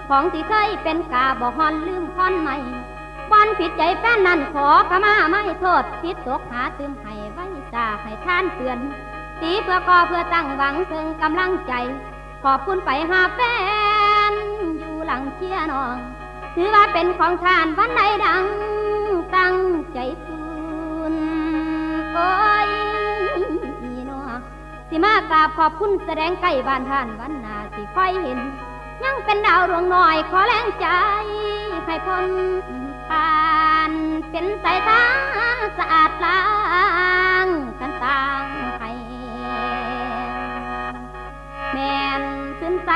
ของที่เคยเป็นกาบ่ฮอนลืมคอนใหม่บอนผิดใจแฟนนั้นขอขมาไม่โทษผิดตกหาตืมให้ไว้จาให้ท่านเตือนตีเพื่อก่อเพื่อตั้งหวังเชิงกำลังใจขอบคุณไปหาแฟนอยู่หลังเชียร์น้องถือว่าเป็นของทานวันใดดังตั้งใจสูนโอ้ยน้อสิมากราบขอบคุณแสดงใกล้บ้านท่านวันหน้าสิค่อยเห็นยังเป็นดาวดวงน้อยขอแรงใจให้พ้นผ่านเป็นสายตาสะอาดล้างกันต่างให้แม่นขึ้นใส